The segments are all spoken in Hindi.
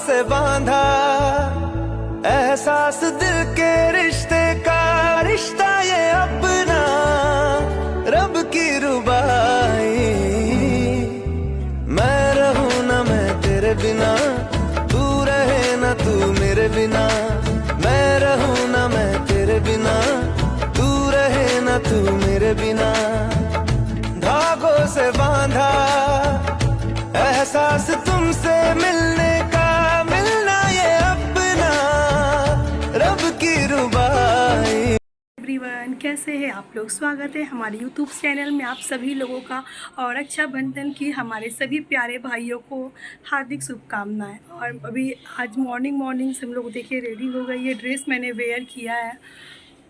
से बांधा एहसास दिल के रिश्ते का, रिश्ता ये अपना रब की रुबाई। मैं रहूं ना मैं तेरे बिना, तू रहे ना तू मेरे बिना। मैं रहूं ना मैं तेरे बिना, तू रहे ना तू मेरे बिना। धागों से बांधा एहसास तुमसे मिलने का, मिलना ये अपना रब की रुबाई। एवरीवन, कैसे हैं आप लोग? स्वागत है हमारे यूट्यूब चैनल में आप सभी लोगों का। और रक्षाबंधन की हमारे सभी प्यारे भाइयों को हार्दिक शुभकामनाएं। और अभी आज मॉर्निंग से हम लोग देखिए रेडी हो गई है। ड्रेस मैंने वेयर किया है।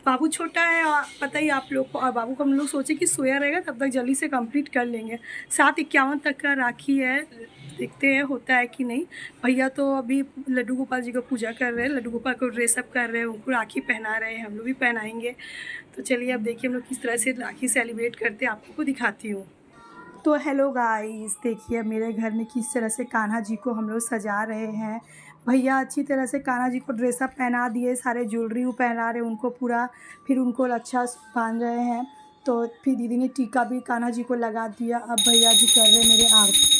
बाबू छोटा है और पता ही आप लोग को, और बाबू को हम लोग सोचे कि सोया रहेगा तब तक जल्दी से कंप्लीट कर लेंगे। 7:51 तक का राखी है, देखते हैं होता है कि नहीं। भैया तो अभी लड्डू गोपाल जी को पूजा कर रहे हैं, लड्डू गोपाल को ड्रेसअप कर रहे हैं, उनको राखी पहना रहे हैं, हम लोग भी पहनाएंगे। तो चलिए अब देखिए हम लोग किस तरह से राखी सेलिब्रेट करते हैं, आप लोग को दिखाती हूँ। तो हेलो गाइस, देखिए मेरे घर में किस तरह से कान्हा जी को हम लोग सजा रहे हैं। भैया अच्छी तरह से कान्हा जी को ड्रेसअप पहना दिए, सारे ज्वेलरी पहना रहे उनको पूरा, फिर उनको रक्षा बांध रहे हैं। तो फिर दीदी ने टीका भी कान्हा जी को लगा दिया। अब भैया जी कर रहे हैं मेरे आरती।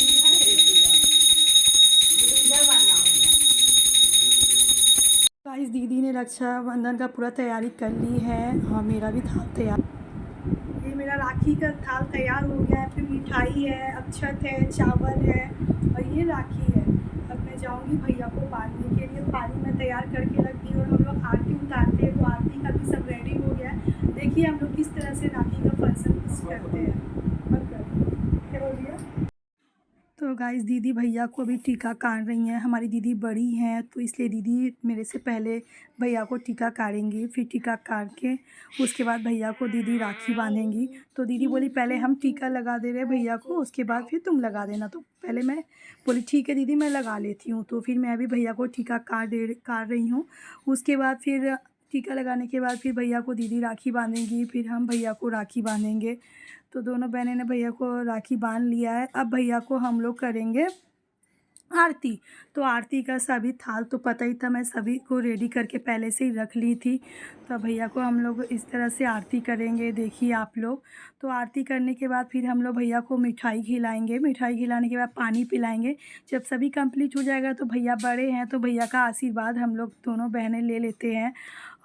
गाइस दीदी ने रक्षाबंधन का पूरा तैयारी कर ली है और मेरा भी था तैयार। ये मेरा राखी का थाल तैयार हो गया है। फिर मिठाई है, अक्षत है, चावल है और ये राखी है। अब मैं जाऊंगी भैया को बांधने के लिए। पानी में तैयार करके रख दी और हम लोग आरती उतारते हैं। तो आरती का भी सब रेडी हो गया है। देखिए हम लोग किस तरह से राखी का फंक्शन करते हैं। क्या बोल दिया? तो गाइस दीदी भैया को अभी टीका काट रही हैं। हमारी दीदी बड़ी हैं तो इसलिए दीदी मेरे से पहले भैया को टीका काटेंगी। फिर टीका काट के उसके बाद भैया को दीदी राखी बांधेंगी। तो दीदी बोली पहले हम टीका लगा दे रहे भैया को, उसके बाद फिर तुम लगा देना। तो पहले मैं बोली ठीक है दीदी मैं लगा लेती हूँ। तो फिर मैं अभी भैया को टीका काट रही हूँ। उसके बाद फिर टीका लगाने के बाद फिर भैया को दीदी राखी बांधेंगी, फिर हम भैया को राखी बांधेंगे। तो दोनों बहनें ने भैया को राखी बांध लिया है। अब भैया को हम लोग करेंगे आरती। तो आरती का सभी थाल तो पता ही था, मैं सभी को रेडी करके पहले से ही रख ली थी। तो भैया को हम लोग इस तरह से आरती करेंगे, देखिए आप लोग। तो आरती करने के बाद फिर हम लोग भैया को मिठाई खिलाएंगे। मिठाई खिलाने के बाद पानी पिलाएंगे। जब सभी कंप्लीट हो जाएगा तो भैया बड़े हैं तो भैया का आशीर्वाद हम लोग दोनों बहनें ले लेते हैं।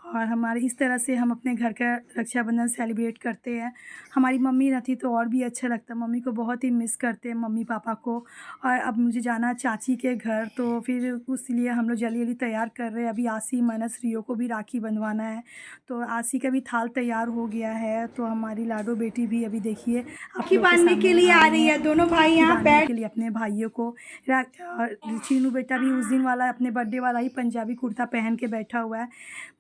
और हमारे इस तरह से हम अपने घर का रक्षाबंधन सेलिब्रेट करते हैं। हमारी मम्मी रहती तो और भी अच्छा लगता। मम्मी को बहुत ही मिस करते हैं, मम्मी पापा को। और अब मुझे जाना चाची के घर, तो फिर उसलिए हम लोग जल्दी जल्दी तैयार कर रहे हैं। अभी आसी मनस रियो को भी राखी बंधवाना है। तो आसी का भी थाल तैयार हो गया है। तो हमारी लाडो बेटी भी अभी देखिए राखी बांधने के लिए आ रही है। दोनों भाई यहाँ बैठ के लिए अपने भाइयों को। चीनू बेटा भी उस दिन वाला अपने बर्थडे वाला ही पंजाबी कुर्ता पहन के बैठा हुआ है।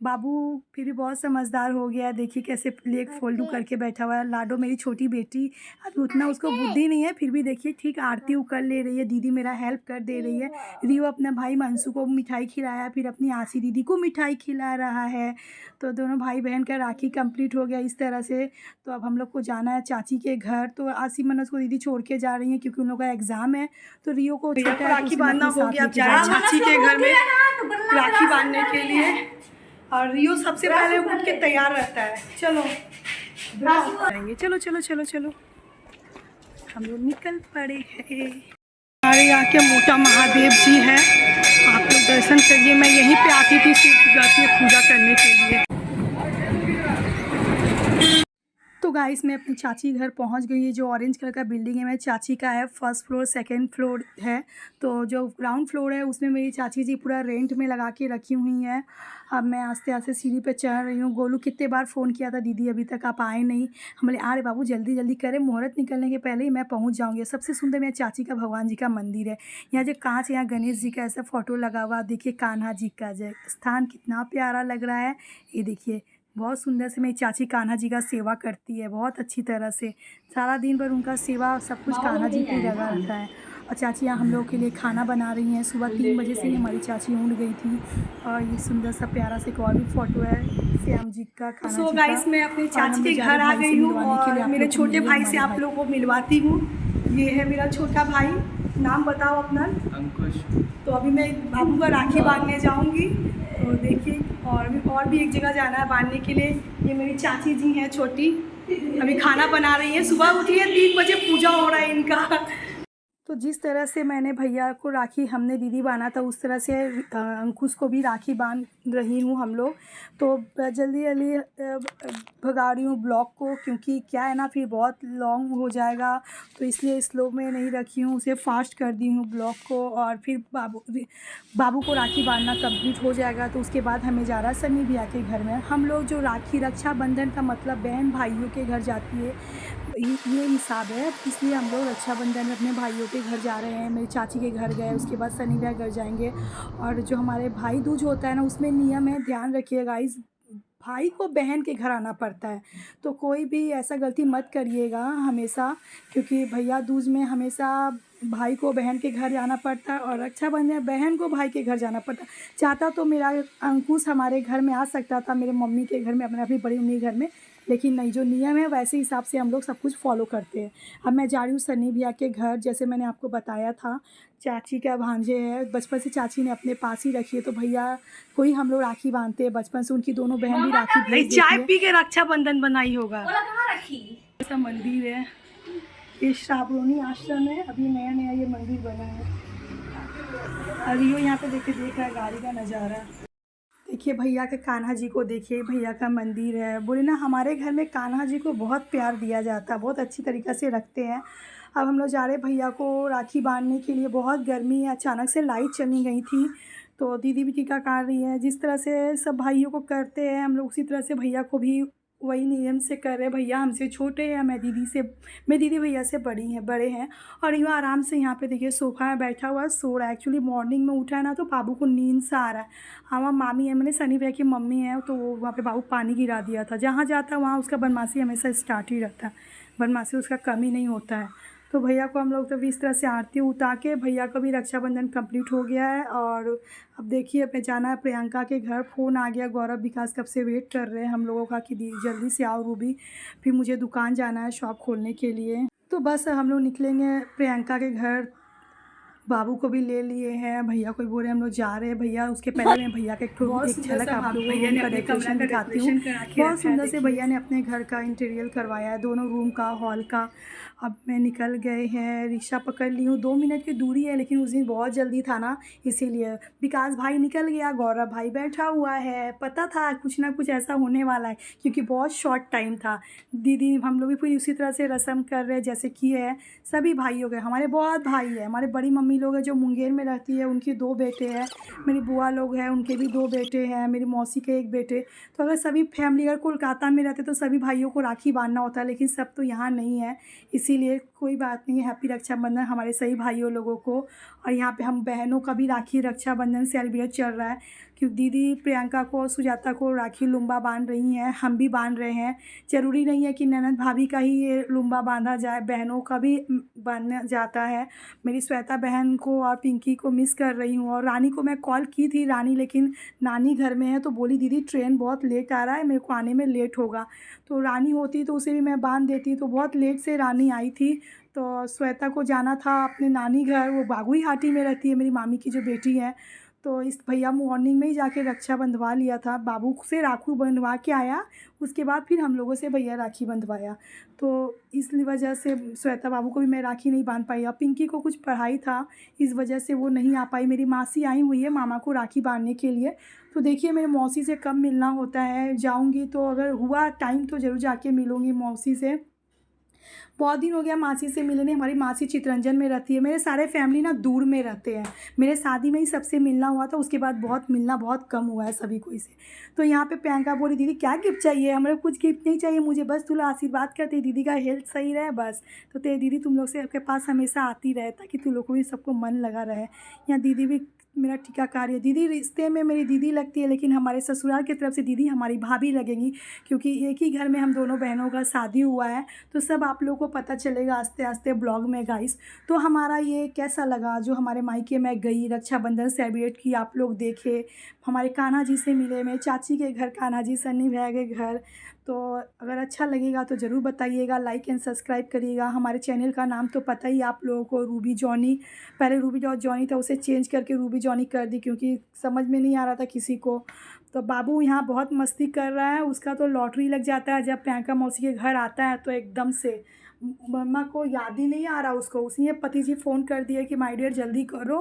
बाबू फिर भी बहुत समझदार हो गया है, देखिए कैसे लेग फोल्डू करके बैठा हुआ है। लाडो मेरी छोटी बेटी, अभी उतना उसको बुद्धि नहीं है, फिर भी देखिए ठीक आरती कर ले रही है। दीदी मेरा हेल्प कर दे रही है। रियो अपना भाई मंसू को मिठाई खिलाया, फिर अपनी आसी दीदी को मिठाई खिला रहा है। तो दोनों भाई बहन का राखी कंप्लीट हो गया इस तरह से। तो अब हम लोग को जाना है चाची के घर। तो आसी मनस को दीदी छोड़ के जा रही हैं क्योंकि उन लोगों का एग्ज़ाम है। तो रियो को राखी बांधना हो गया, अब जा रहे हैं चाची के घर में राखी बांधने के लिए। और रियो सबसे पहले उठ के तैयार रहता है। चलो चलो चलो चलो चलो हम लोग निकल पड़े हैं। हमारे यहाँ के मोटा महादेव जी हैं, आप लोग दर्शन करिए। मैं यहीं पे आती थी सिर्फ जाती है पूजा करने के लिए। तो गाइस मैं अपनी चाची घर पहुंच गई है। जो ऑरेंज कलर का बिल्डिंग है मेरी चाची का है। फर्स्ट फ्लोर सेकंड फ्लोर है। तो जो ग्राउंड फ्लोर है उसमें मेरी चाची जी पूरा रेंट में लगा के रखी हुई हैं। अब मैं आस्ते आस्ते सीढ़ी पे चढ़ रही हूँ। गोलू कितने बार फ़ोन किया था, दीदी अभी तक आप आए नहीं। हम बोले अरे बाबू जल्दी जल्दी करें, मुहूर्त निकलने के पहले ही मैं पहुँच जाऊँगी। सबसे सुंदर मेरी चाची का भगवान जी का मंदिर है। यहाँ जो कांच, यहाँ गणेश जी का ऐसा फ़ोटो लगा हुआ, देखिए कान्हा जी का जय स्थान कितना प्यारा लग रहा है। ये देखिए बहुत सुंदर से मेरी चाची कान्हा जी का सेवा करती है, बहुत अच्छी तरह से। सारा दिन भर उनका सेवा सब कुछ कान्हा जी पे लगा रहता है। और चाची यहाँ हम लोग के लिए खाना बना रही हैं। सुबह 3 बजे से ही हमारी चाची उठ गई थी। और ये सुंदर सा प्यारा से एक और भी फ़ोटो है श्याम जी का, कान्हा जी का। गाइस मैं अपनी चाची के घर आ गई हूँ और मेरे छोटे भाई से आप लोगों को मिलवाती हूँ। ये है मेरा छोटा भाई, नाम बताओ अपना। अंकुश। तो अभी मैं बाबू का राखी बांधने जाऊंगी, तो देखिए और भी एक जगह जाना है बांधने के लिए। ये मेरी चाची जी हैं छोटी, अभी खाना बना रही है। सुबह उठी है 3 बजे, पूजा हो रहा है इनका। तो जिस तरह से मैंने भैया को राखी हमने दीदी बांधा था, उस तरह से अंकुश को भी राखी बांध रही हूँ हम लोग। तो जल्दी जल्दी भगा रही हूँ ब्लॉग को, क्योंकि क्या है ना फिर बहुत लॉन्ग हो जाएगा, तो इसलिए स्लो में नहीं रखी हूँ, उसे फास्ट कर दी हूँ ब्लॉग को। और फिर बाबू को राखी बांधना कंप्लीट हो जाएगा, तो उसके बाद हमें जा रहा है सन्नी भैया के घर में। हम लोग जो राखी रक्षाबंधन का मतलब बहन भाइयों के घर जाती है, ये हिसाब है, इसलिए हम लोग रक्षाबंधन में अपने भाइयों के घर जा रहे हैं। मेरी चाची के घर गए, उसके बाद सनी भैया घर जाएंगे। और जो हमारे भाई दूज होता है ना, उसमें नियम है, ध्यान रखिएगा गाइस, भाई को बहन के घर आना पड़ता है। तो कोई भी ऐसा गलती मत करिएगा हमेशा, क्योंकि भैया दूज में हमेशा भाई को बहन के घर जाना पड़ता है, और रक्षाबंधन बहन को भाई के घर जाना पड़ता है। चाहता तो मेरा अंकुश हमारे घर में आ सकता था, मेरे मम्मी के घर में, अपनी बड़ी मम्मी के घर में, लेकिन नहीं, जो नियम है वैसे हिसाब से हम लोग सब कुछ फॉलो करते हैं। अब मैं जा रही हूँ सन्नी भैया के घर, जैसे मैंने आपको बताया था, चाची का भांजे है, बचपन से चाची ने अपने पास ही रखी है, तो भैया को ही हम लोग राखी बांधते हैं बचपन से। उनकी दोनों बहन भी राखी भेज देती है। चाय पी के रक्षाबंधन बनाई होगा। ऐसा मंदिर है, ये श्रावणी आश्रम है, अभी नया नया ये मंदिर बना है। और यो यहाँ पे देख रहा है गाड़ी का नज़ारा। देखिए भैया के कान्हा जी को, देखिए भैया का मंदिर है। बोले ना, हमारे घर में कान्हा जी को बहुत प्यार दिया जाता है, बहुत अच्छी तरीक़े से रखते हैं। अब हम लोग जा रहे भैया को राखी बांधने के लिए। बहुत गर्मी है, अचानक से लाइट चली गई थी, तो दीदी भी टीका काट रही है। जिस तरह से सब भाइयों को करते हैं हम लोग, उसी तरह से भैया को भी वही नियम से कर रहे हैं। भैया हमसे छोटे हैं, मैं दीदी भैया से बड़े हैं। और यूँ आराम से यहाँ पे देखिए सोफ़ा में बैठा हुआ सो रहा है। एक्चुअली मॉर्निंग में उठा है ना, तो बाबू को नींद सा आ रहा है। हाँ, मामी है, मैंने सनी भैया की मम्मी है, तो वो वहाँ पे बाबू पानी गिरा दिया था। जहाँ जाता है वहाँ उसका बदमाशी हमेशा स्टार्ट ही रहता है, बदमाशी उसका कम ही नहीं होता है। तो भैया को हम लोग तो इस तरह से आरती उतार के, भैया का भी रक्षाबंधन कंप्लीट हो गया है। और अब देखिए अब जाना है प्रियंका के घर। फ़ोन आ गया, गौरव विकास कब से वेट कर रहे हैं हम लोगों का कि जल्दी से आओ रूबी। फिर मुझे दुकान जाना है शॉप खोलने के लिए, तो बस हम लोग निकलेंगे प्रियंका के घर। बाबू को भी ले लिए हैं, भैया को भी बोल रहे हैं हम लोग जा रहे हैं। भैया उसके पहले मैं भैया का एक झलक आप लोगों को का डेकोरेशन दिखाती हूँ। बहुत सुंदर से भैया ने अपने घर का इंटीरियर करवाया है, दोनों रूम का, हॉल का। अब मैं निकल गए हैं, रिक्शा पकड़ ली हूँ, 2 मिनट की दूरी है, लेकिन उस दिन बहुत जल्दी था ना, इसीलिए। विकास भाई निकल गया, गौरव भाई बैठा हुआ है। पता था कुछ ना कुछ ऐसा होने वाला है, क्योंकि बहुत शॉर्ट टाइम था। दीदी हम लोग भी फिर उसी तरह से रस्म कर रहे हैं जैसे कि है। सभी भाइयों के, हमारे बहुत भाई है, हमारे बड़ी मम्मी लोग हैं जो मुंगेर में रहती है, उनके 2 बेटे हैं। मेरी बुआ लोग हैं, उनके भी 2 बेटे हैं। मेरी मौसी के 1 बेटे। तो अगर सभी फैमिली अगर कोलकाता में रहते तो सभी भाइयों को राखी बांधना होता है, लेकिन सब तो यहाँ नहीं है, इसीलिए कोई बात नहीं। हैप्पी रक्षाबंधन हमारे सही भाइयों लोगों को। और यहाँ पे हम बहनों का भी राखी रक्षाबंधन सेलिब्रेट चल रहा है, क्योंकि दीदी प्रियंका को और सुजाता को राखी लुम्बा बांध रही हैं, हम भी बांध रहे हैं। ज़रूरी नहीं है कि ननद भाभी का ही ये लुम्बा बांधा जाए, बहनों का भी बांधना जाता है। मेरी श्वेता बहन को और पिंकी को मिस कर रही हूँ। और रानी को मैं कॉल की थी, रानी लेकिन नानी घर में है, तो बोली दीदी ट्रेन बहुत लेट आ रहा है, मेरे को आने में लेट होगा। तो रानी होती तो उसे भी मैं बांध देती, तो बहुत लेट से रानी आई थी। तो श्वेता को जाना था अपने नानी घर, वो बागुईहाटी में रहती है, मेरी मामी की जो बेटी है। तो इस भैया मॉर्निंग में ही जाके रक्षा बंधवा लिया था, बाबू से राखी बंधवा के आया, उसके बाद फिर हम लोगों से भैया राखी बंधवाया। तो इस वजह से श्वेता बाबू को भी मैं राखी नहीं बांध पाई। अब पिंकी को कुछ पढ़ाई था, इस वजह से वो नहीं आ पाई। मेरी मासी आई हुई है मामा को राखी बांधने के लिए। तो देखिए मेरे मौसी से कब मिलना होता है, जाऊँगी तो अगर हुआ टाइम तो ज़रूर जाके मिलूँगी मौसी से। बहुत दिन हो गया मासी से मिले नहीं। हमारी मासी चितरंजन में रहती है, मेरे सारे फैमिली ना दूर में रहते हैं। मेरे शादी में ही सबसे मिलना हुआ था, उसके बाद मिलना बहुत कम हुआ है सभी कोई से। तो यहाँ पे प्रियंका बोली दीदी क्या गिफ्ट चाहिए, हमें कुछ गिफ्ट नहीं चाहिए, मुझे बस तुला आशीर्वाद करते दीदी का हेल्थ सही रहे बस। तो तेरी दीदी तुम लोग से आपके पास हमेशा आती रहे, ताकि तुम लोग को भी सबको मन लगा रहे। यहाँ दीदी भी मेरा टीकाकार है। दीदी रिश्ते में मेरी दीदी लगती है, लेकिन हमारे ससुराल की तरफ से दीदी हमारी भाभी लगेंगी, क्योंकि एक ही घर में हम दोनों बहनों का शादी हुआ है। तो सब आप लोगों को पता चलेगा आस्ते आस्ते ब्लॉग में गाइस। तो हमारा ये कैसा लगा, जो हमारे मायके में गई रक्षाबंधन सेलिब्रेट की, आप लोग देखे, हमारे कान्हा जी से मिले, मेरे चाची के घर कान्हा जी, सन्नी भैया के घर, तो अगर अच्छा लगेगा तो ज़रूर बताइएगा, लाइक एंड सब्सक्राइब करिएगा। हमारे चैनल का नाम तो पता ही आप लोगों को, रूबी जॉनी। पहले रूबी जॉनी था, उसे चेंज करके रूबी जॉनी कर दी क्योंकि समझ में नहीं आ रहा था किसी को। तो बाबू यहाँ बहुत मस्ती कर रहा है, उसका तो लॉटरी लग जाता है जब प्रियंका मौसी के घर आता है तो एकदम से मम्मा को याद ही नहीं आ रहा उसको। उसने पति जी फ़ोन कर दिया कि माय डियर जल्दी करो,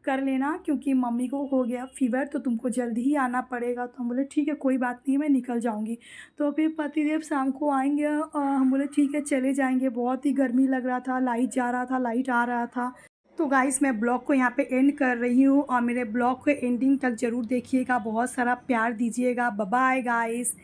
कर लेना क्योंकि मम्मी को हो गया फीवर, तो तुमको जल्दी ही आना पड़ेगा। तो हम बोले ठीक है कोई बात नहीं, मैं निकल जाऊंगी। तो फिर पतिदेव शाम को आएंगे, हम बोले ठीक है चले जाएंगे। बहुत ही गर्मी लग रहा था, लाइट जा रहा था, लाइट आ रहा था। तो गाइस मैं ब्लॉग को यहाँ पे एंड कर रही हूँ और मेरे ब्लॉग को एंडिंग तक ज़रूर देखिएगा, बहुत सारा प्यार दीजिएगा। Bye bye guys.